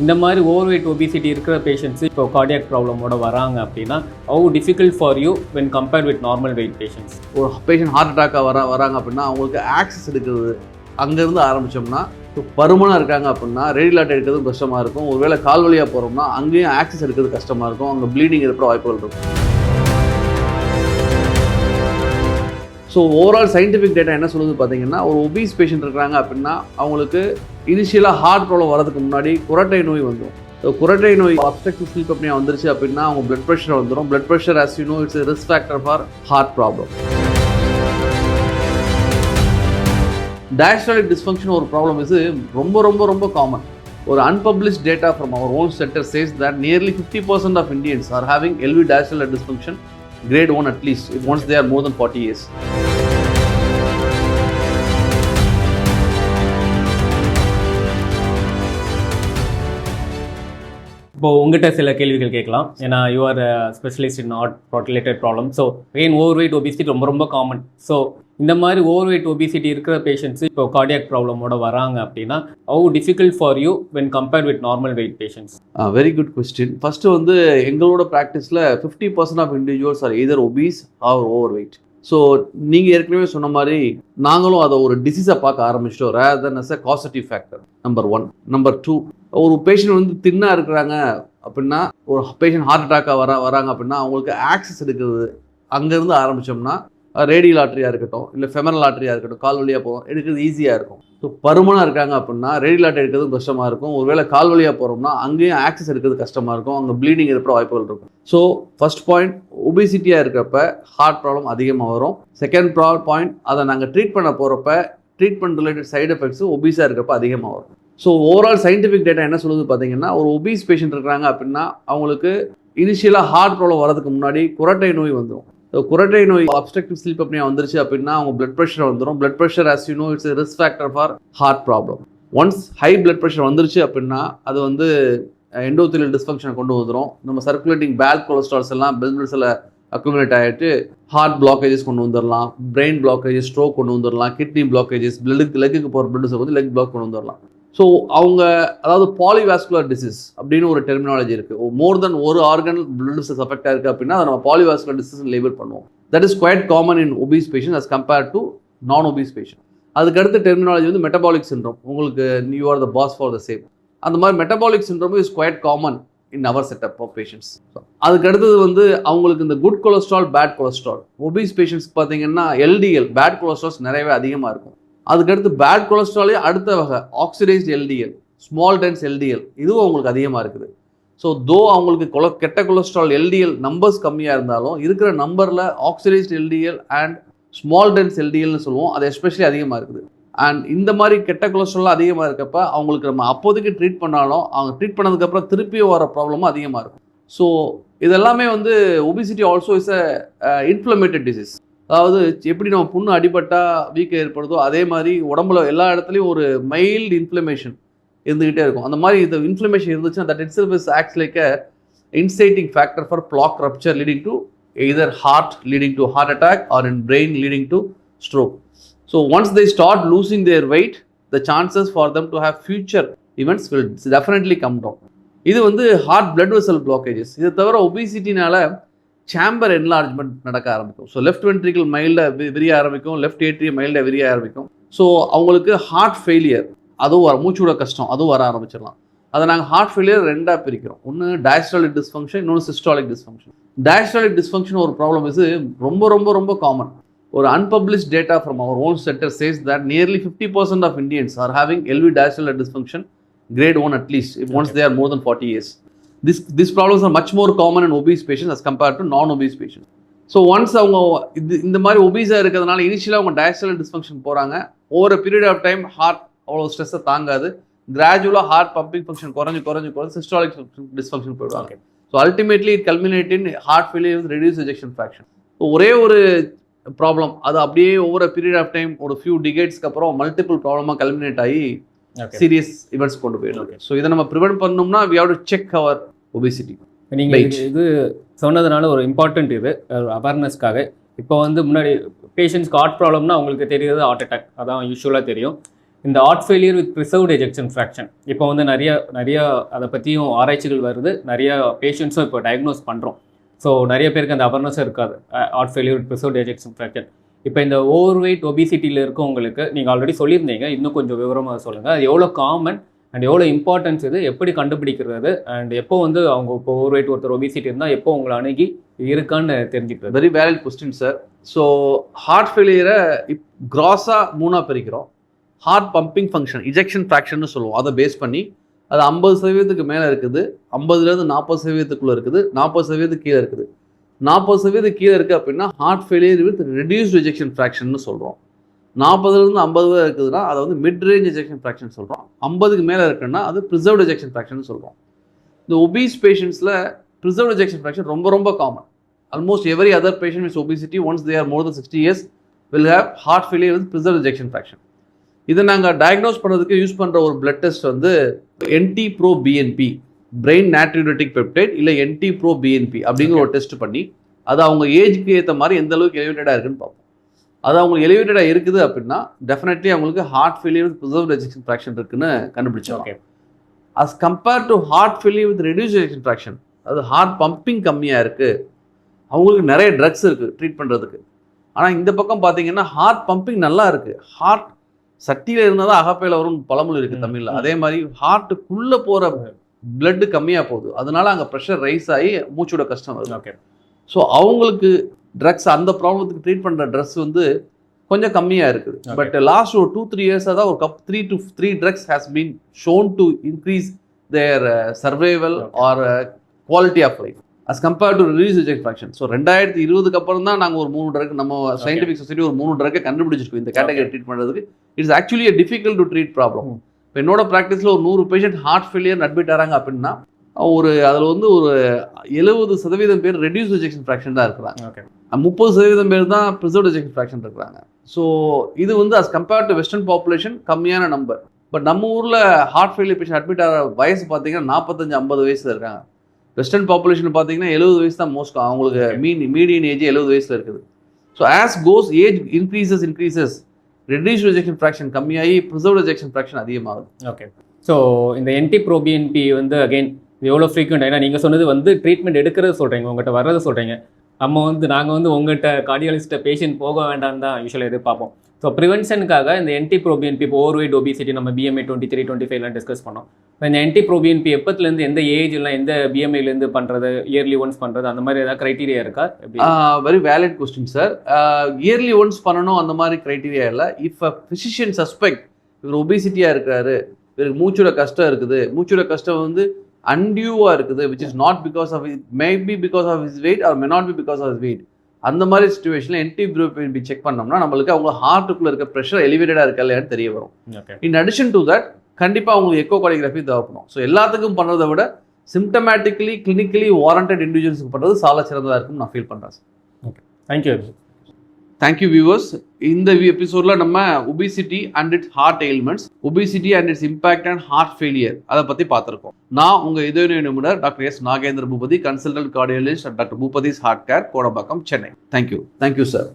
இந்த மாதிரி overweight obesity இருக்கிற பேஷண்ட்ஸ் இப்போ கார்டியாக் ப்ராப்ளமோட வராங்க அப்படின்னா how difficult for you when compared with normal weight patients? ஒரு பேஷண்ட் ஹார்ட் அட்டாக்காக வராங்க அப்படின்னா அவங்களுக்கு ஆக்சஸ் எடுக்கிறது அங்கேருந்து ஆரம்பித்தோம்னா, இப்போ பருமனாக இருக்காங்க அப்படின்னா ரேடியலாட் எடுக்கிறது கஷ்டமாக இருக்கும். ஒருவேளை கால் வழியாக போகிறோம்னா அங்கேயும் ஆக்சஸ் எடுக்கிறது கஷ்டமாக இருக்கும். அங்கே ப்ளீடிங் இருக்கிற வாய்ப்புகள் இருக்கும். ஸோ ஓவரால் சயின்டிஃபிக் டேட்டா என்ன சொல்லுது பார்த்தீங்கன்னா, ஒரு ஒபீஸ் பேஷண்ட் இருக்கிறாங்க அப்படின்னா அவங்களுக்கு இனிஷியலாக ஹார்ட் ப்ராப்ளம் வரதுக்கு முன்னாடி குரட்டை நோய் வந்துடும். ஸோ குரட்டை நோய் அப்ஸ்ட்ரக்டிவ் ஸ்லீப் அப்னியா வந்துருச்சு அப்படின்னா அவங்க பிளட் ப்ரெஷர் வந்துடும். Blood pressure as you know it's a risk factor for heart problem. Diastolic dysfunction ஒரு ப்ராப்ளம் இது ரொம்ப காமன். ஒரு unpublished data from our own center says that nearly 50% of Indians are having LV diastolic dysfunction grade 1 at least once they are more than 40 years. இப்போ உங்கள்கிட்ட சில கேள்விகள் கேட்கலாம். ஏன்னா you are specialist in heart related problem. So again overweight obesity ரொம்ப common. So இந்த மாதிரி overweight obesity இருக்கிற பேஷண்ட்ஸ் இப்போ கார்டியாக் ப்ராப்ளமோட வராங்க அப்படின்னா how difficult for you when compared with normal weight patients? Very good question. First வந்து எங்களோட ப்ராக்டிஸில் 50% of individuals are either obese or overweight. So நீங்கள் ஏற்கனவே சொன்ன மாதிரி நாங்களும் அதை ஒரு டிசீஸை பார்க்க ஆரம்பிச்சிட்டோம் rather than as a causative factor. Number 1. Number 2, ஒரு பேஷண்ட் வந்து தின்னாக இருக்கிறாங்க அப்படின்னா, ஒரு பேஷண்ட் ஹார்ட் அட்டாக்காக வராங்க அப்படின்னா அவங்களுக்கு ஆக்சஸ் எடுக்கிறது அங்கேருந்து ஆரம்பித்தோம்னா ரேடியல் ஆர்ட்ரியாக இருக்கட்டும் இல்லை ஃபெமரல் ஆர்ட்ரியாக இருக்கட்டும், கால் வழியாக போகும் எடுக்கிறது ஈஸியாக இருக்கும். ஸோ பருமனாக இருக்காங்க அப்படின்னா ரேடியல் ஆர்ட்ரி எடுக்கிறது கஷ்டமாக இருக்கும். ஒருவேளை கால் வழியாக போகிறோம்னா அங்கேயும் ஆக்சஸ் எடுக்கிறது கஷ்டமாக இருக்கும். அங்கே ப்ளீடிங் இருக்கிற வாய்ப்புகள் இருக்கும். ஸோ ஃபர்ஸ்ட் பாயிண்ட், ஒபிசிட்டியாக இருக்கிறப்ப ஹார்ட் ப்ராப்ளம் அதிகமாக வரும். செகண்ட் பாயிண்ட், அதை நாங்கள் ட்ரீட் பண்ண போகிறப்ப ட்ரீட்மெண்ட் ரிலேட்டட் சைடு எஃபெக்ட்ஸும் ஒபீஸாக இருக்கிறப்ப அதிகமாக வரும். ஸோ ஓவரால் சயின்டிஃபிக் டேட்டா என்ன சொல்லுது பார்த்தீங்கன்னா, ஒரு ஒபீஸ் பேஷண்ட் இருக்கிறாங்க அப்படின்னா அவங்களுக்கு இனிஷியலாக ஹார்ட் ப்ராப்ளம் வரதுக்கு முன்னாடி குரட்டை நோய் வந்துடும். குரட்டை நோய் அப்ஸ்ட்ரக்டிவ் ஸ்லீப் அப்னியா வந்துருச்சு அப்படின்னா அவங்க பிளட் ப்ரெஷர் வந்துடும். Blood pressure as you know it's a risk factor for heart problem. Once high blood pressure வந்துருச்சு அப்படின்னா அது வந்து எண்டோத்தீலியல் டிஸ்ஃபங்க்ஷனை கொண்டு வந்துடும். நம்ம சர்க்குலேட்டிங் பேட் கொலஸ்ட்ரால்ஸ் எல்லாம் பிளட்ஸில் அக்குமுலேட் ஆகிட்டு ஹார்ட் பிளாக்கேஜஸ் கொண்டு வந்துடலாம், பிரெயின் பிளாக்கேஜஸ், ஸ்ட்ரோக் கொண்டு வந்துடலாம், கிட்னி பிளாக்கேஜஸ், லெக்குக்கு போகிற பிளட்ஸை வந்து லெக் பிளாக் கொண்டு வந்துடலாம். ஸோ அவங்க அதாவது பாலிவாஸ்குலர் டிசீஸ் அப்படின்னு ஒரு டெர்மினாலஜி இருக்குது. மோர் தென் ஒரு ஆர்கன் பிளட் வெசல்ஸ் அஃபெக்ட் ஆயிருக்கு அப்படின்னா அதை நம்ம பாலிவாஸ்குலர் டிசீஸ் லேபிள் பண்ணுவோம். That is quite common in obese patient as compared to non obese patient. அதுக்கடுத்த டெர்மினாலஜி வந்து மெட்டபாலிக் சிண்ட்ரோம். உங்களுக்கு you are the boss for the same. அந்த மாதிரி metabolic syndrome is quite common in our setup of patients. அதுக்கடுத்தது வந்து அவங்களுக்கு இந்த good cholesterol, bad cholesterol. Obese பேஷண்ட்ஸ்க்கு பார்த்தீங்கன்னா எல்டிஎல், பேட் கொலஸ்ட்ரால்ஸ் நிறையவே அதிகமாக இருக்கும். அதுக்கடுத்து பேட் கொலஸ்ட்ராலே அடுத்த வகை oxidized LDL, small dense LDL, இதுவும் அவங்களுக்கு அதிகமாக இருக்குது. ஸோ தோ அவங்களுக்கு கெட்ட கொலஸ்ட்ரால் எல்டிஎல் நம்பர்ஸ் கம்மியாக இருந்தாலும் இருக்கிற நம்பரில் oxidized LDL and small dense எல்டிஎல்னு சொல்லுவோம், அது எஸ்பெஷலி அதிகமாக இருக்குது. அண்ட் இந்த மாதிரி கெட்ட கொலஸ்ட்ரால் அதிகமாக இருக்கப்ப அவங்களுக்கு நம்ம அப்போதைக்கு ட்ரீட் பண்ணாலும் அவங்க ட்ரீட் பண்ணதுக்கப்புறம் திருப்பியும் வர ப்ராப்ளமும் அதிகமாக இருக்கும். ஸோ இதெல்லாமே வந்து obesity also is a inflammated disease. அதாவது எப்படி நம்ம புண்ணு அடிபட்டால் வீக்கம் ஏற்படுதோ அதே மாதிரி உடம்புல எல்லா இடத்துலையும் ஒரு மைல்டு இன்ஃப்ளமேஷன் இருந்துகிட்டே இருக்கும். அந்த மாதிரி இந்த இன்ஃப்ளமேஷன் இருந்துச்சுன்னா that itself is acts like a inciting factor for plaque rupture leading to either heart leading to heart attack or in brain leading to stroke. So once they start losing their weight, the chances for them to have future events will definitely come down. இது வந்து heart blood vessel blockages. இதை தவிர ஒபிசிட்டினால chamber enlargement நடக்க ஆரம்பிக்கும். So left ventricle மைல்டாக விரிய ஆரம்பிக்கும், left atrium மைல்டாக விரிய ஆரம்பிக்கும். ஸோ அவங்களுக்கு ஹார்ட் ஃபெயிலியர், அதுவும் மூச்சு விட கஷ்டம், அதுவும் வர ஆரம்பிச்சிடலாம். அதை நாங்கள் ஹார்ட் ஃபெயிலியர் ரெண்டாக பிரிக்கிறோம். ஒன்று டயஸ்டாலிக் டிஸ்ஃபங்க்ஷன், இன்னொன்று சிஸ்டாலிக் டிஸ்ஃபங்க்ஷன். டயஸ்டாலிக் டிஸ்ஃபங்க்ஷன் ஒரு ப்ராப்ளம் இது ரொம்ப காமன். ஒரு unpublished data from our own center says that nearly 50% of Indians are having LV diastolic dysfunction grade 1 at least once they are more than 40 years. These problems are much more common in obese patients as compared to non-obese patients. So once அவங்க இந்த மாதிரி ஒபீஸாக இருக்கிறதுனால இனிஷியலாக அவங்க diastolic dysfunction போகிறாங்க. Over a period of time heart அவ்வளோ ஸ்ட்ரெஸ்ஸை தாங்காது. கிராஜுவலாக ஹார்ட் பம்பிங் ஃபங்க்ஷன் குறைஞ்சு சிஸ்டாலிக் டிஸ்ஃபங்க்ஷன் போயிடுவாங்க. So ultimately it culminate in heart failure with reduce ejection fraction. ஒரே ஒரு ப்ராப்ளம் அது அப்படியே ஓவர் பீரியட் ஆஃப் டைம் ஒரு ஃபியூ டிகேட்ஸ்க்கு அப்புறம் மல்டிபிள் ப்ராப்ளமாக கல்மினேட் ஆகி சீரியஸ் இவெண்ட்ஸ் கொண்டு போயிடும். ஸோ இதை நம்ம ப்ரிவென்ட் பண்ணோம்னா we have to check our obesity. நீங்கள் இது சொன்னதுனால ஒரு இம்பார்ட்டன்ட் இது அவேர்னஸ்க்காக. இப்போ வந்து முன்னாடி பேஷண்ட்ஸ்க்கு ஹார்ட் ப்ராப்ளம்னா அவங்களுக்கு தெரியுது ஹார்ட் அட்டாக், அதான் யூஸ்வலாக தெரியும். இந்த heart failure with preserved ejection fraction இப்போ வந்து நிறைய அதை பற்றியும் ஆராய்ச்சிகள் வருது, நிறைய பேஷண்ட்ஸும் இப்போ டயக்னோஸ் பண்ணுறோம். ஸோ நிறைய பேருக்கு அந்த அவேர்னஸும் இருக்காது heart failure with preserved ejection fraction. இப்போ இந்த ஓவர் வெயிட் ஒபிசிட்டியில் இருக்கவங்களுக்கு நீங்கள் ஆல்ரெடி சொல்லியிருந்தீங்க, இன்னும் கொஞ்சம் விவரமாக சொல்லுங்கள். அது எவ்வளோ காமன் அண்ட் எவ்வளோ இம்பார்ட்டன்ஸ் இது, எப்படி கண்டுபிடிக்கிறது, அண்ட் எப்போ வந்து அவங்க இப்போ ஓவர் வெயிட் ஒருத்தர் ஒபிசிட்டி இருந்தால் எப்போ உங்களை அணுகி இருக்கான்னு தெரிஞ்சுக்கிறது? Very valid question sir. So heart ஃபெயிலியரை கிராஸாக 3ஆக பிரிக்கிறோம். Heart pumping function, ejection fraction சொல்லுவோம். அதை பேஸ் பண்ணி அது 50% மேலே இருக்குது, 50லேருந்து 40% இருக்குது, 40% கீழே இருக்குது. 40% கீழே இருக்குது அப்படின்னா heart failure with reduced ejection fraction சொல்கிறோம். 40லேருந்து 50 இருக்குதுன்னா அதை வந்து மிட் ரேஞ்ச் எஜெக்ஷன் ஃப்ராக்ஷன் சொல்கிறோம். 50க்கு மேலே இருக்குன்னா அது ப்ரிசர்வ்டு எஜெக்ஷன் ஃப்ராக்ஷன் சொல்கிறோம். இந்த ஒபீஸ் பேஷண்ட்ஸில் ப்ரிசர்வ்டு எஜெக்ஷன் ஃப்ராக்ஷன் ரொம்ப common. Almost every other patient with obesity once they are more then 60 years will have heart failure with preserved ejection fraction. இதை நாங்கள் diagnose பண்ணுறதுக்கு யூஸ் பண்ணுற ஒரு பிளட் டெஸ்ட் வந்து NT-proBNP, brain நாட்ரியூரிட்டிக் peptide இல்லை NT-proBNP அப்படிங்கிற ஒரு டெஸ்ட் பண்ணி அது அவங்க ஏஜ்க்கு ஏற்ற மாதிரி எந்த அளவுக்கு எலிவேட்டடாக இருக்குன்னு பார்ப்போம். அது அவங்களுக்கு எலிவேட்டடாக இருக்குது அப்படின்னா டெஃபினெட்லி அவங்களுக்கு heart failure with preserved ejection fraction இருக்குன்னு கண்டுபிடிச்சோம். As compared to heart failure with reduced ejection fraction, அது ஹார்ட் பம்பிங் கம்மியாக இருக்குது, அவங்களுக்கு நிறைய ட்ரக்ஸ் இருக்குது ட்ரீட் பண்ணுறதுக்கு. ஆனால் இந்த பக்கம் பார்த்தீங்கன்னா ஹார்ட் பம்பிங் நல்லா இருக்குது. ஹார்ட் சட்டியில் இருந்தால் தான் அகப்பையில் வரும் பழமொழி இருக்குது தமிழில். அதே மாதிரி ஹார்ட்டுக்குள்ளே போகிற பிளட்டு கம்மியாக போகுது, அதனால அங்கே ப்ரெஷர் ரைஸ் ஆகி மூச்சோட கஷ்டம் வருது. ஓகே. ஸோ அவங்களுக்கு ட்ரக்ஸ், அந்த ப்ராப்ளத்துக்கு ட்ரீட் பண்ணுற ட்ரக்ஸ் வந்து கொஞ்சம் கம்மியாக இருக்குது. பட் லாஸ்ட் ஒரு 2-3 yearsஸாக தான் ஒரு 3 drugs has been shown to increase their survival or quality of life as compared to reduced ejection fraction. So 2020க்கு அப்புறம் தான் நாங்கள் ஒரு 3 ட்ரக், நம்ம சயின்டிஃபிக் சொசைட்டி ஒரு 3 ட்ரக்கை கண்டுபிடிச்சிருக்கோம் இந்த கேட்டகரி ட்ரீட் பண்ணுறதுக்கு. It's actually a difficult to treat problem. இப்போ என்னோட ப்ராக்டிஸில் ஒரு 100 பேஷண்ட் ஹார்ட் ஃபெயிலியர் அட்மிட் ஆகிறாங்க அப்படின்னா அதில் வந்து ஒரு 70% பேர் ரெடியூஸ்ட் எஜெக்ஷன் ஃப்ராக்ஷன் தான் இருக்கிறாங்க. 30% பேர் தான் ப்ரிசர்வ்டு எஜெக்ஷன் ஃப்ராக்ஷன் இருக்கிறாங்க. ஸோ இது வந்து as compared to western population கம்மியான நம்பர். பட் நம்ம ஊரில் ஹார்ட் ஃபெயிலியர் பேஷண்ட் அட்மிட் ஆகிற வயசு பார்த்தீங்கன்னா 45-50 வயசில் இருக்காங்க. வெஸ்டர்ன் பாப்புலேஷன் பார்த்தீங்கன்னா 70 வயசு தான் மோஸ்ட், அவங்களுக்கு மீடியன் ஏஜ் 70 வயசில் இருக்குது. So as goes age increases reduced ejection fraction கம்மியாகி ப்ரிசர்வ்டு எஜெக்ஷன் ஃப்ராக்ஷன் அதிகமாகுது. ஓகே. ஸோ இந்த NT-proBNP வந்து அகைன் எவ்வளோ ஃப்ரீக்வெண்ட், ஏன்னா நீங்கள் சொன்னது வந்து ட்ரீட்மெண்ட் எடுக்கிறது சொல்கிறீங்க, உங்கள்கிட்ட வர்றதை சொல்கிறீங்க. நாங்கள் வந்து உங்கள்கிட்ட கார்டியாலஜிஸ்ட்டை பேஷண்ட் போக வேண்டாம்னு தான் யூஸ்வலாக எதிர்பார்ப்போம். ஸோ ப்ரிவென்ஷனுக்காக இந்த NT-proBNP இப்போ ஓவர் வெயிட் ஒபிசிட்டி நம்ம BMI 23-25 டிஸ்கஸ் பண்ணோம். இந்த NT-proBNP எப்பத்துலேருந்து எந்த ஏஜ்லாம் எந்த BMIலேருந்து பண்ணுறது, இயர்லி ஒன்ஸ் பண்ணுறது, அந்த மாதிரி ஏதாவது க்ரைட்டீரியா இருக்கா? Very valid question sir. Early once பண்ணணும் அந்த மாதிரி க்ரைட்டீரியா இல்லை. இஃப் அ ஃபிசிஷியன் சஸ்பெக்ட் இவர் ஒபிசிட்டியாக இருக்காரு, இவருக்கு மூச்சோட கஷ்டம் இருக்குது, மூச்சோட கஷ்டம் வந்து அன்டியூவாக இருக்குது, which is not because of it, maybe because of his weight or may not be because of his weight, அந்த மாதிரி சுச்சுவேஷனில் NT-proBNP செக் பண்ணோம்னா நம்மளுக்கு அவங்க ஹார்ட்டுக்குள்ளே இருக்க ப்ரெஷர் எலிவேட்டடாக இருக்கா இல்லையான்னு தெரிய வரும். இன் அடிஷன் டு தட் கண்டிப்பாக அவங்களுக்கு எக்கோகார்டியோகிராஃபி தேவைப்படும். ஸோ எல்லாத்துக்கும் பண்ணுறதை விட சிம்டமேட்டிக்கலி கிளினிக்கலி வாரண்டட் இண்டிவிஜுவல்ஸுக்கு பண்ணுறது சால சிறந்ததாக இருக்கும்னு நான் ஃபீல் பண்ணுறேன் sir. Okay, thank you. Thank you viewers. இந்த எபிசோடில் நம்ம obesity and its heart ailments, obesity and its impact and heart failure அதை பற்றி பார்த்துருக்கோம். நான் உங்கள் இதய நிபுணர் doctor S.Nagendra Boopathy, consultant cardiologist at doctor Boopathy's heart care, Kodambakkam, Chennai. Thank you sir.